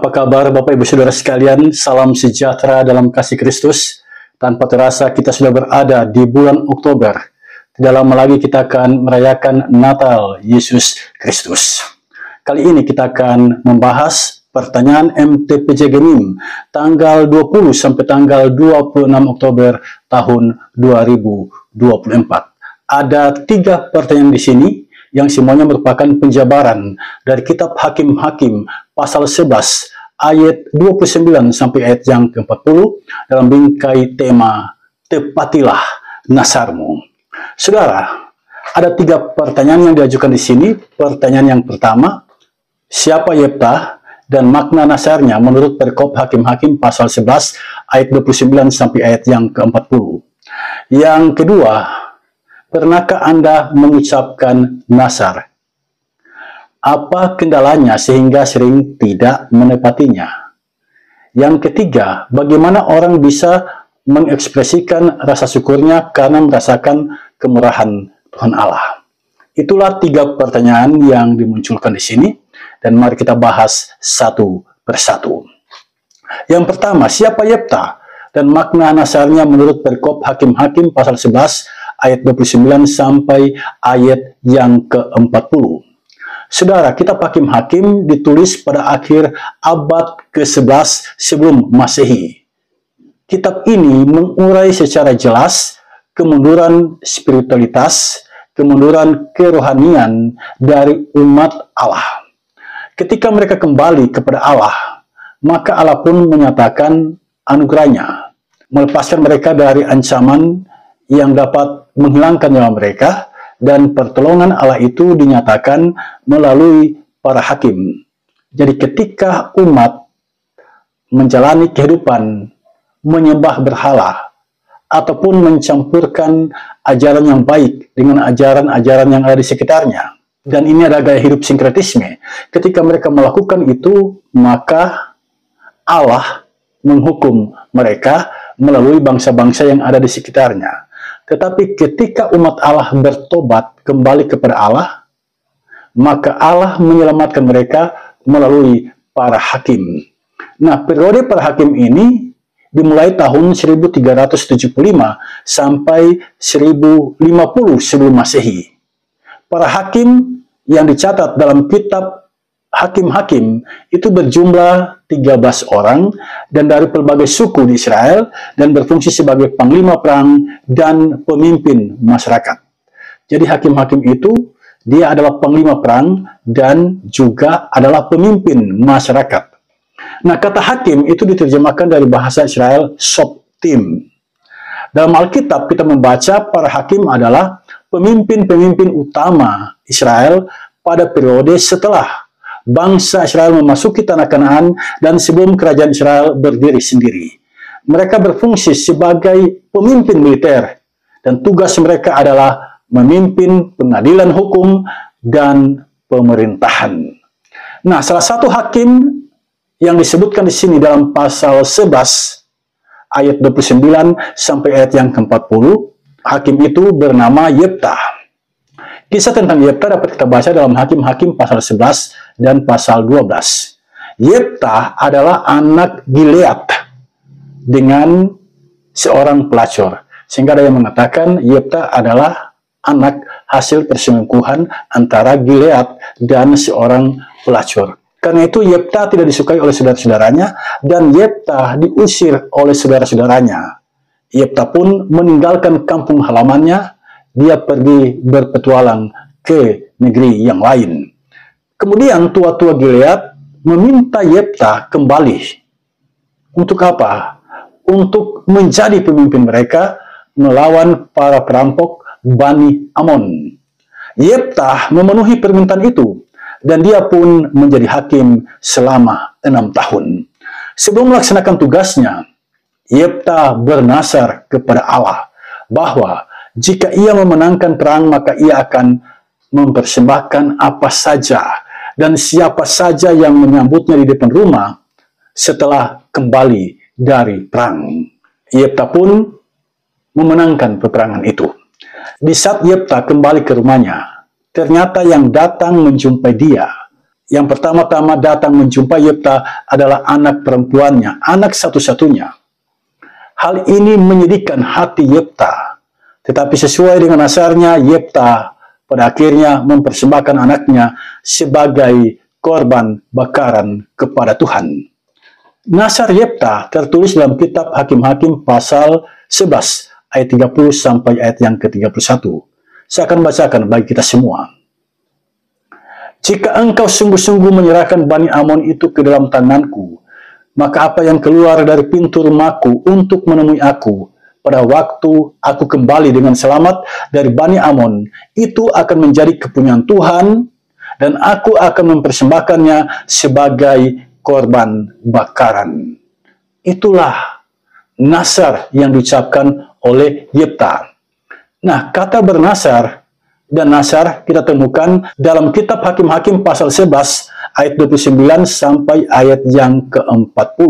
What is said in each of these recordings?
Apa kabar Bapak Ibu Saudara sekalian? Salam sejahtera dalam kasih Kristus. Tanpa terasa kita sudah berada di bulan Oktober. Tidak lama lagi kita akan merayakan Natal Yesus Kristus. Kali ini kita akan membahas pertanyaan MTPJ Gemim tanggal 20 sampai tanggal 26 Oktober tahun 2024. Ada 3 pertanyaan di sini yang semuanya merupakan penjabaran dari kitab Hakim-Hakim pasal 11 ayat 29 sampai ayat yang ke-40 dalam bingkai tema Tepatilah Nasarmu. Saudara, ada 3 pertanyaan yang diajukan di sini. Pertanyaan yang pertama, siapa Yeftah dan makna nasarnya menurut perikop Hakim-Hakim pasal 11 ayat 29 sampai ayat yang ke-40. Yang kedua, pernahkah Anda mengucapkan nasar? Apa kendalanya sehingga sering tidak menepatinya? Yang ketiga, bagaimana orang bisa mengekspresikan rasa syukurnya karena merasakan kemurahan Tuhan Allah? Itulah 3 pertanyaan yang dimunculkan di sini, dan mari kita bahas satu persatu. Yang pertama, siapa Yeftah dan makna nasarnya menurut perikop Hakim-Hakim pasal 11 ayat 29 sampai ayat yang ke-40. Saudara, kitab Hakim-Hakim ditulis pada akhir abad ke-11 sebelum Masehi. Kitab ini mengurai secara jelas kemunduran spiritualitas, kemunduran kerohanian dari umat Allah. Ketika mereka kembali kepada Allah, maka Allah pun menyatakan anugerahnya, melepaskan mereka dari ancaman yang dapat menghilangkan nyawa mereka, dan pertolongan Allah itu dinyatakan melalui para hakim. Jadi ketika umat menjalani kehidupan menyembah berhala ataupun mencampurkan ajaran yang baik dengan ajaran-ajaran yang ada di sekitarnya, dan ini ada gaya hidup sinkretisme, ketika mereka melakukan itu, maka Allah menghukum mereka melalui bangsa-bangsa yang ada di sekitarnya. Tetapi ketika umat Allah bertobat kembali kepada Allah, maka Allah menyelamatkan mereka melalui para hakim. Nah, periode para hakim ini dimulai tahun 1375 sampai 1050 sebelum Masehi. Para hakim yang dicatat dalam kitab Hakim-Hakim itu berjumlah 13 orang dan dari berbagai suku di Israel dan berfungsi sebagai panglima perang dan pemimpin masyarakat. Jadi hakim-hakim itu dia adalah panglima perang dan juga adalah pemimpin masyarakat. Nah, kata hakim itu diterjemahkan dari bahasa Israel shoptim. Dalam Alkitab kita membaca para hakim adalah pemimpin-pemimpin utama Israel pada periode setelah bangsa Israel memasuki tanah Kanaan dan sebelum kerajaan Israel berdiri sendiri. Mereka berfungsi sebagai pemimpin militer dan tugas mereka adalah memimpin pengadilan hukum dan pemerintahan. Nah, salah satu hakim yang disebutkan di sini dalam pasal 11 ayat 29 sampai ayat yang ke-40, hakim itu bernama Yeftah. Kisah tentang Yeftah dapat kita baca dalam Hakim-Hakim pasal 11 dan pasal 12. Yeftah adalah anak Gilead dengan seorang pelacur. Sehingga ada yang mengatakan Yeftah adalah anak hasil perselingkuhan antara Gilead dan seorang pelacur. Karena itu Yeftah tidak disukai oleh saudara-saudaranya dan Yeftah diusir oleh saudara-saudaranya. Yeftah pun meninggalkan kampung halamannya. Dia pergi berpetualang ke negeri yang lain. Kemudian tua-tua Gilead meminta Yeftah kembali. Untuk apa? Untuk menjadi pemimpin mereka melawan para perampok Bani Amon. Yeftah memenuhi permintaan itu dan dia pun menjadi hakim selama 6 tahun. Sebelum melaksanakan tugasnya, Yeftah bernasar kepada Allah bahwa jika ia memenangkan perang, maka ia akan mempersembahkan apa saja dan siapa saja yang menyambutnya di depan rumah setelah kembali dari perang. Yeftah pun memenangkan peperangan itu. Di saat Yeftah kembali ke rumahnya, ternyata yang datang menjumpai dia yang pertama-tama datang menjumpai Yefta adalah anak perempuannya, anak satu-satunya. Hal ini menyedihkan hati Yefta. Tetapi sesuai dengan nasarnya, Yefta pada akhirnya mempersembahkan anaknya sebagai korban bakaran kepada Tuhan. Nasar Yefta tertulis dalam kitab Hakim-Hakim pasal 11 ayat 30 sampai ayat yang ke-31. Saya akan bacakan bagi kita semua. Jika engkau sungguh-sungguh menyerahkan Bani Amon itu ke dalam tanganku, maka apa yang keluar dari pintu rumahku untuk menemui aku, pada waktu aku kembali dengan selamat dari Bani Amon, itu akan menjadi kepunyaan Tuhan, dan aku akan mempersembahkannya sebagai korban bakaran. Itulah nasar yang diucapkan oleh Yefta. Nah, kata bernasar dan nasar kita temukan dalam kitab Hakim-Hakim pasal 11 ayat 29 sampai ayat yang ke-40.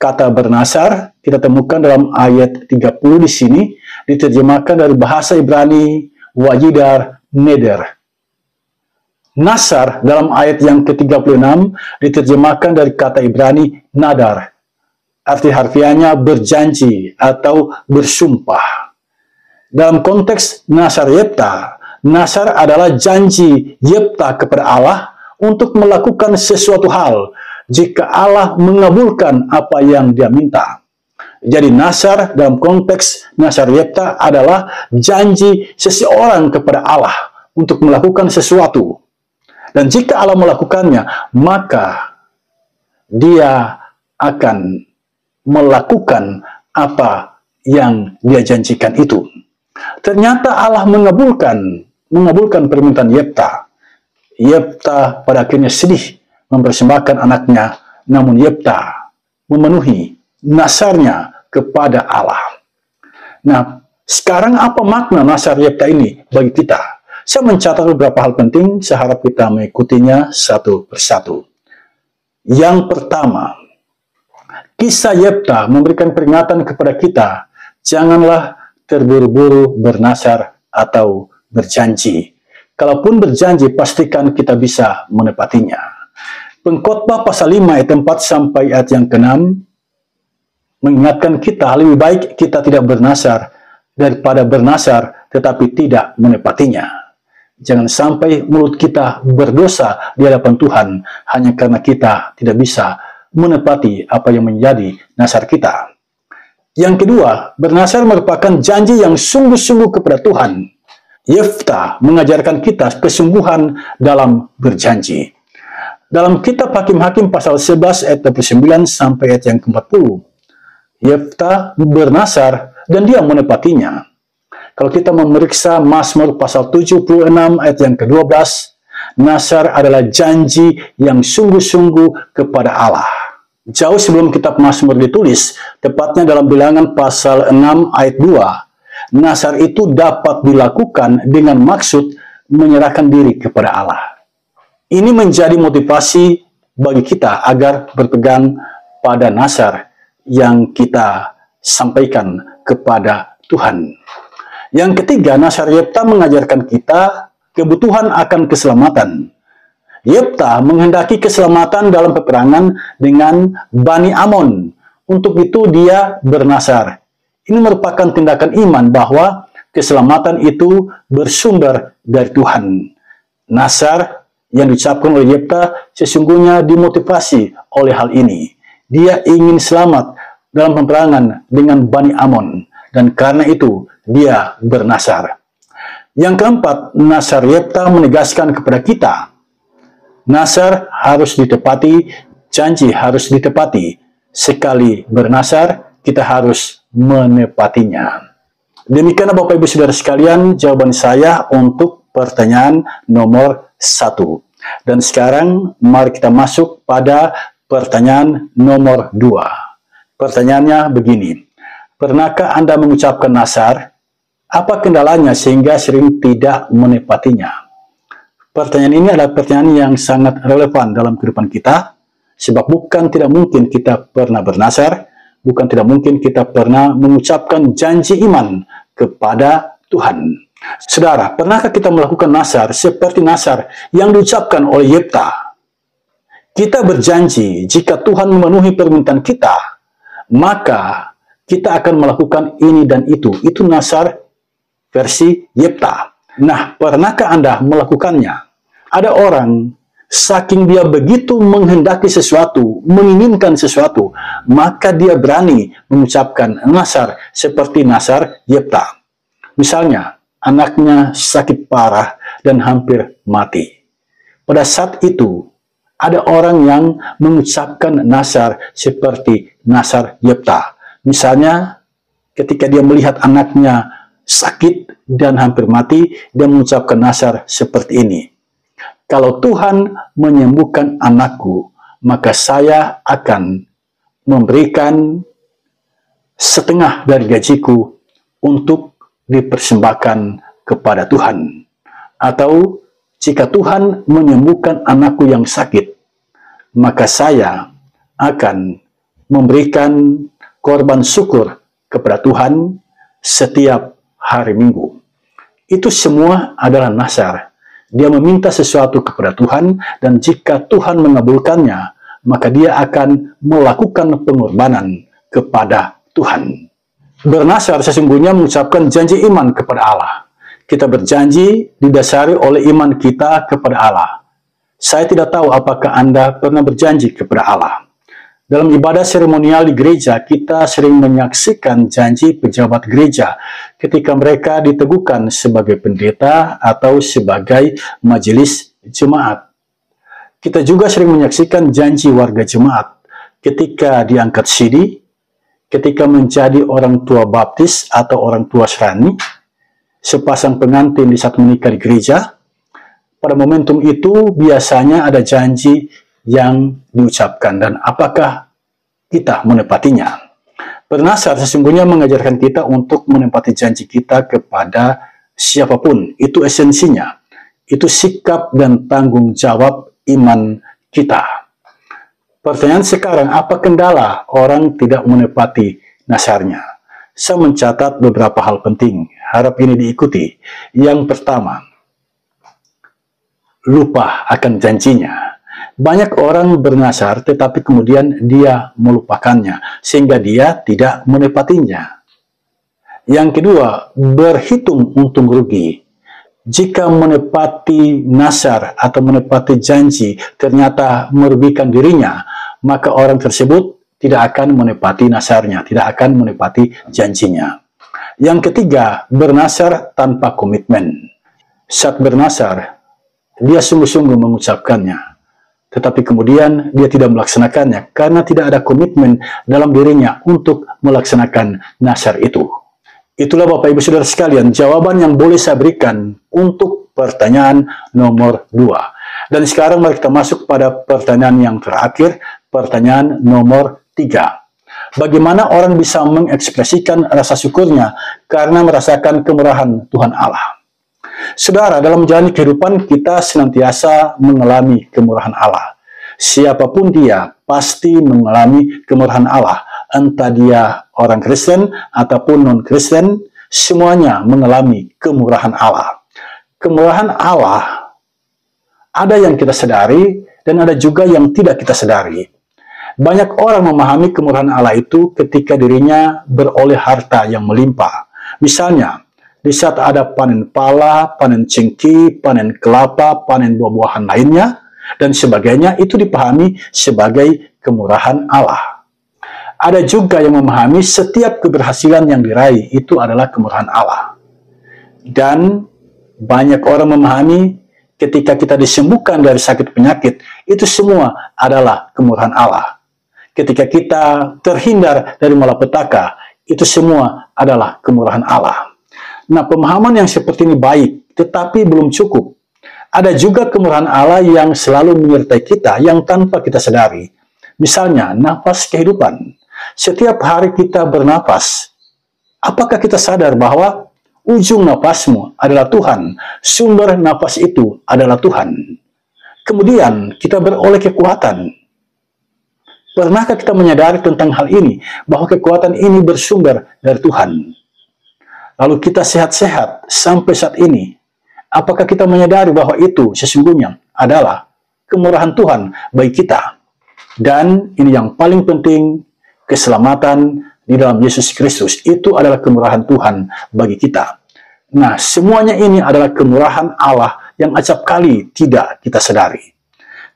Kata bernasar kita temukan dalam ayat 30 di sini, diterjemahkan dari bahasa Ibrani wajidar neder. Nasar dalam ayat yang ke-36 diterjemahkan dari kata Ibrani nadar. Arti harfiahnya berjanji atau bersumpah. Dalam konteks nasar Yefta, nasar adalah janji Yefta kepada Allah untuk melakukan sesuatu hal jika Allah mengabulkan apa yang dia minta. Jadi nasar dalam konteks nasar Yefta adalah janji seseorang kepada Allah untuk melakukan sesuatu. Dan jika Allah melakukannya, maka dia akan melakukan apa yang dia janjikan itu. Ternyata Allah mengabulkan permintaan Yefta. Yefta pada akhirnya sedih mempersembahkan anaknya, namun Yefta memenuhi nasarnya kepada Allah. Nah, sekarang apa makna nasar Yefta ini bagi kita? Saya mencatat beberapa hal penting, saya harap kita mengikutinya satu persatu. Yang pertama, kisah Yefta memberikan peringatan kepada kita, janganlah terburu-buru bernasar atau berjanji. Kalaupun berjanji, pastikan kita bisa menepatinya. Pengkhotbah pasal 5 ayat 4 sampai ayat yang ke-6 mengingatkan kita lebih baik kita tidak bernasar daripada bernasar tetapi tidak menepatinya. Jangan sampai mulut kita berdosa di hadapan Tuhan hanya karena kita tidak bisa menepati apa yang menjadi nasar kita. Yang kedua, bernasar merupakan janji yang sungguh-sungguh kepada Tuhan. Yefta mengajarkan kita kesungguhan dalam berjanji. Dalam kitab Hakim-Hakim pasal 11 ayat 29 sampai ayat yang ke-40, Yefta bernasar dan dia menepatinya. Kalau kita memeriksa Mazmur pasal 76 ayat yang ke-12, nasar adalah janji yang sungguh-sungguh kepada Allah. Jauh sebelum kitab Mazmur ditulis, tepatnya dalam Bilangan pasal 6 ayat 2, nasar itu dapat dilakukan dengan maksud menyerahkan diri kepada Allah. Ini menjadi motivasi bagi kita agar berpegang pada nasar yang kita sampaikan kepada Tuhan. Yang ketiga, nasar Yefta mengajarkan kita kebutuhan akan keselamatan. Yefta menghendaki keselamatan dalam peperangan dengan Bani Amon. Untuk itu dia bernasar. Ini merupakan tindakan iman bahwa keselamatan itu bersumber dari Tuhan. Nasar yang diucapkan oleh Yefta sesungguhnya dimotivasi oleh hal ini. Dia ingin selamat dalam peperangan dengan Bani Amon. Dan karena itu dia bernasar. Yang keempat, nasar Yefta menegaskan kepada kita, nasar harus ditepati, janji harus ditepati. Sekali bernasar, kita harus menepatinya. Demikianlah Bapak Ibu Saudara sekalian, jawaban saya untuk pertanyaan nomor 1. Dan sekarang mari kita masuk pada pertanyaan nomor 2. Pertanyaannya begini, pernahkah Anda mengucapkan nasar? Apa kendalanya sehingga sering tidak menepatinya? Pertanyaan ini adalah pertanyaan yang sangat relevan dalam kehidupan kita, sebab bukan tidak mungkin kita pernah bernasar, bukan tidak mungkin kita pernah mengucapkan janji iman kepada Tuhan. Saudara, pernahkah kita melakukan nasar seperti nasar yang diucapkan oleh Yefta? Kita berjanji jika Tuhan memenuhi permintaan kita, maka kita akan melakukan ini dan itu. Itu nasar versi Yefta. Nah, pernahkah Anda melakukannya? Ada orang, saking dia begitu menghendaki sesuatu, menginginkan sesuatu, maka dia berani mengucapkan nasar seperti nasar Yefta. Misalnya, anaknya sakit parah dan hampir mati. Pada saat itu, ada orang yang mengucapkan nasar seperti nasar Yefta. Misalnya, ketika dia melihat anaknya sakit dan hampir mati, dia mengucapkan nasar seperti ini. Kalau Tuhan menyembuhkan anakku, maka saya akan memberikan setengah dari gajiku untuk dipersembahkan kepada Tuhan. Atau, jika Tuhan menyembuhkan anakku yang sakit, maka saya akan memberikan korban syukur kepada Tuhan setiap hari Minggu. Itu semua adalah nasar. Dia meminta sesuatu kepada Tuhan, dan jika Tuhan mengabulkannya, maka dia akan melakukan pengorbanan kepada Tuhan. Bernasar sesungguhnya mengucapkan janji iman kepada Allah. Kita berjanji didasari oleh iman kita kepada Allah. Saya tidak tahu apakah Anda pernah berjanji kepada Allah. Dalam ibadah seremonial di gereja, kita sering menyaksikan janji pejabat gereja ketika mereka diteguhkan sebagai pendeta atau sebagai majelis jemaat. Kita juga sering menyaksikan janji warga jemaat ketika diangkat sidi, ketika menjadi orang tua baptis atau orang tua serani, sepasang pengantin di saat menikah di gereja. Pada momentum itu biasanya ada janji yang diucapkan, dan apakah kita menepatinya? Bernasar sesungguhnya mengajarkan kita untuk menepati janji kita kepada siapapun. Itu esensinya. Itu sikap dan tanggung jawab iman kita. Pertanyaan sekarang, apa kendala orang tidak menepati nasarnya? Saya mencatat beberapa hal penting. Harap ini diikuti. Yang pertama, lupa akan janjinya. Banyak orang bernasar tetapi kemudian dia melupakannya sehingga dia tidak menepatinya. Yang kedua, berhitung untung rugi. Jika menepati nasar atau menepati janji ternyata merugikan dirinya, maka orang tersebut tidak akan menepati nasarnya, tidak akan menepati janjinya. Yang ketiga, bernasar tanpa komitmen. Saat bernasar, dia sungguh-sungguh mengucapkannya, tetapi kemudian dia tidak melaksanakannya karena tidak ada komitmen dalam dirinya untuk melaksanakan nasar itu. Itulah Bapak Ibu Saudara sekalian, jawaban yang boleh saya berikan untuk pertanyaan nomor 2. Dan sekarang mari kita masuk pada pertanyaan yang terakhir, pertanyaan nomor 3. Bagaimana orang bisa mengekspresikan rasa syukurnya karena merasakan kemurahan Tuhan Allah? Saudara, dalam menjalani kehidupan kita senantiasa mengalami kemurahan Allah. Siapapun dia pasti mengalami kemurahan Allah. Entah dia orang Kristen ataupun non-Kristen, semuanya mengalami kemurahan Allah. Kemurahan Allah ada yang kita sadari dan ada juga yang tidak kita sadari. Banyak orang memahami kemurahan Allah itu ketika dirinya beroleh harta yang melimpah. Misalnya, di saat ada panen pala, panen cengkeh, panen kelapa, panen buah-buahan lainnya, dan sebagainya, itu dipahami sebagai kemurahan Allah. Ada juga yang memahami setiap keberhasilan yang diraih itu adalah kemurahan Allah. Dan banyak orang memahami ketika kita disembuhkan dari sakit penyakit, itu semua adalah kemurahan Allah. Ketika kita terhindar dari malapetaka, itu semua adalah kemurahan Allah. Nah, pemahaman yang seperti ini baik, tetapi belum cukup. Ada juga kemurahan Allah yang selalu menyertai kita, yang tanpa kita sadari. Misalnya, nafas kehidupan. Setiap hari kita bernafas, apakah kita sadar bahwa ujung nafasmu adalah Tuhan, sumber nafas itu adalah Tuhan. Kemudian kita beroleh kekuatan. Pernahkah kita menyadari tentang hal ini, bahwa kekuatan ini bersumber dari Tuhan? lalu kita sehat-sehat sampai saat ini, apakah kita menyadari bahwa itu sesungguhnya adalah kemurahan Tuhan bagi kita? Dan ini yang paling penting, keselamatan di dalam Yesus Kristus itu adalah kemurahan Tuhan bagi kita. Nah, semuanya ini adalah kemurahan Allah yang acap kali tidak kita sadari.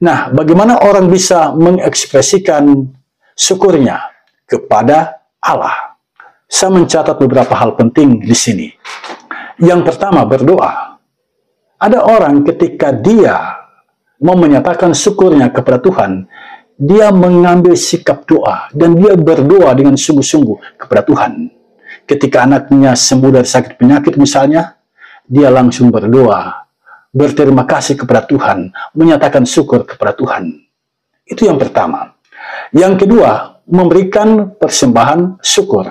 Nah, bagaimana orang bisa mengekspresikan syukurnya kepada Allah? Saya mencatat beberapa hal penting di sini. Yang pertama, berdoa. Ada orang ketika dia mau menyatakan syukurnya kepada Tuhan, dia mengambil sikap doa dan dia berdoa dengan sungguh-sungguh kepada Tuhan. Ketika anaknya sembuh dari sakit penyakit misalnya, dia langsung berdoa, berterima kasih kepada Tuhan, menyatakan syukur kepada Tuhan. Itu yang pertama. Yang kedua, memberikan persembahan syukur.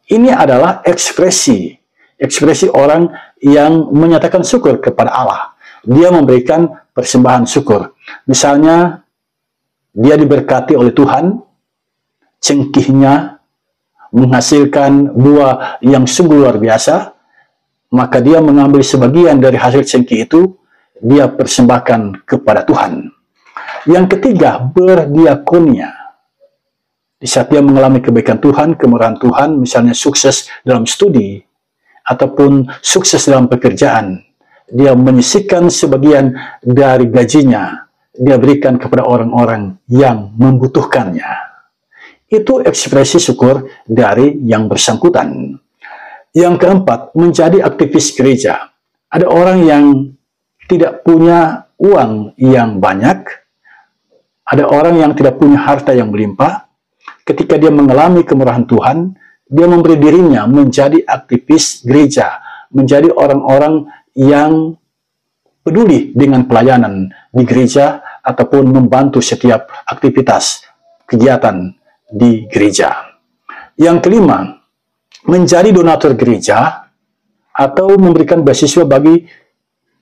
Ini adalah ekspresi orang yang menyatakan syukur kepada Allah. Dia memberikan persembahan syukur. Misalnya, dia diberkati oleh Tuhan, cengkihnya menghasilkan buah yang sungguh luar biasa, maka dia mengambil sebagian dari hasil cengkih itu, dia persembahkan kepada Tuhan. Yang ketiga, berdiakonia. Di saat dia mengalami kebaikan Tuhan, kemurahan Tuhan, misalnya sukses dalam studi, ataupun sukses dalam pekerjaan, dia menyisihkan sebagian dari gajinya, dia berikan kepada orang-orang yang membutuhkannya. Itu ekspresi syukur dari yang bersangkutan. Yang keempat, menjadi aktivis gereja. Ada orang yang tidak punya uang yang banyak, ada orang yang tidak punya harta yang melimpah. Ketika dia mengalami kemurahan Tuhan, dia memberi dirinya menjadi aktivis gereja, menjadi orang-orang yang peduli dengan pelayanan di gereja ataupun membantu setiap aktivitas kegiatan di gereja. Yang kelima, menjadi donatur gereja atau memberikan beasiswa bagi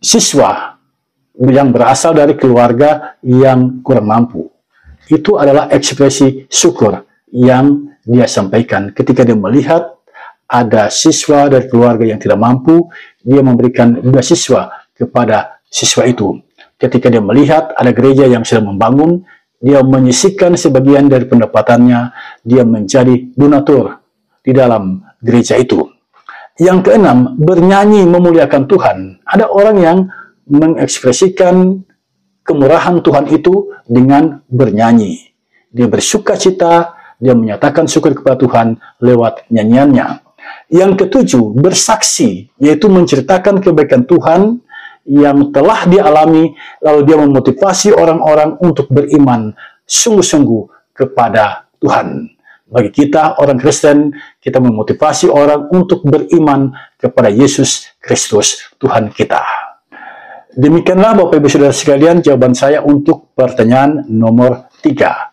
siswa yang berasal dari keluarga yang kurang mampu. Itu adalah ekspresi syukur yang dia sampaikan ketika dia melihat ada siswa dari keluarga yang tidak mampu, dia memberikan beasiswa kepada siswa itu. Ketika dia melihat ada gereja yang sedang membangun, dia menyisihkan sebagian dari pendapatannya, dia menjadi donatur di dalam gereja itu. Yang keenam, bernyanyi memuliakan Tuhan. Ada orang yang mengekspresikan kemurahan Tuhan itu dengan bernyanyi. Dia bersuka cita, dia menyatakan syukur kepada Tuhan lewat nyanyiannya. Yang ketujuh, bersaksi, yaitu menceritakan kebaikan Tuhan yang telah dialami, lalu dia memotivasi orang-orang untuk beriman sungguh-sungguh kepada Tuhan. Bagi kita, orang Kristen, kita memotivasi orang untuk beriman kepada Yesus Kristus, Tuhan kita. Demikianlah Bapak Ibu Saudara sekalian, jawaban saya untuk pertanyaan nomor 3.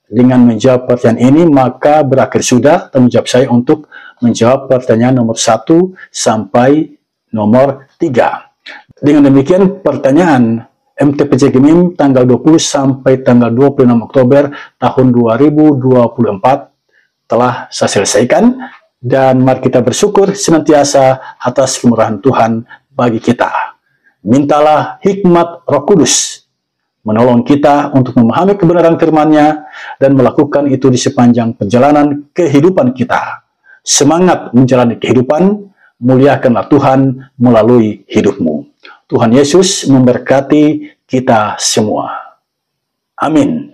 Dengan menjawab pertanyaan ini, maka berakhir sudah tanggung jawab saya untuk menjawab pertanyaan nomor 1 sampai nomor 3. Dengan demikian, pertanyaan MTPJ Gemim tanggal 20 sampai tanggal 26 Oktober tahun 2024 telah saya selesaikan, dan mari kita bersyukur senantiasa atas kemurahan Tuhan bagi kita. Mintalah hikmat Roh Kudus menolong kita untuk memahami kebenaran firman-Nya dan melakukan itu di sepanjang perjalanan kehidupan kita. Semangat menjalani kehidupan, muliakanlah Tuhan melalui hidupmu. Tuhan Yesus memberkati kita semua. Amin.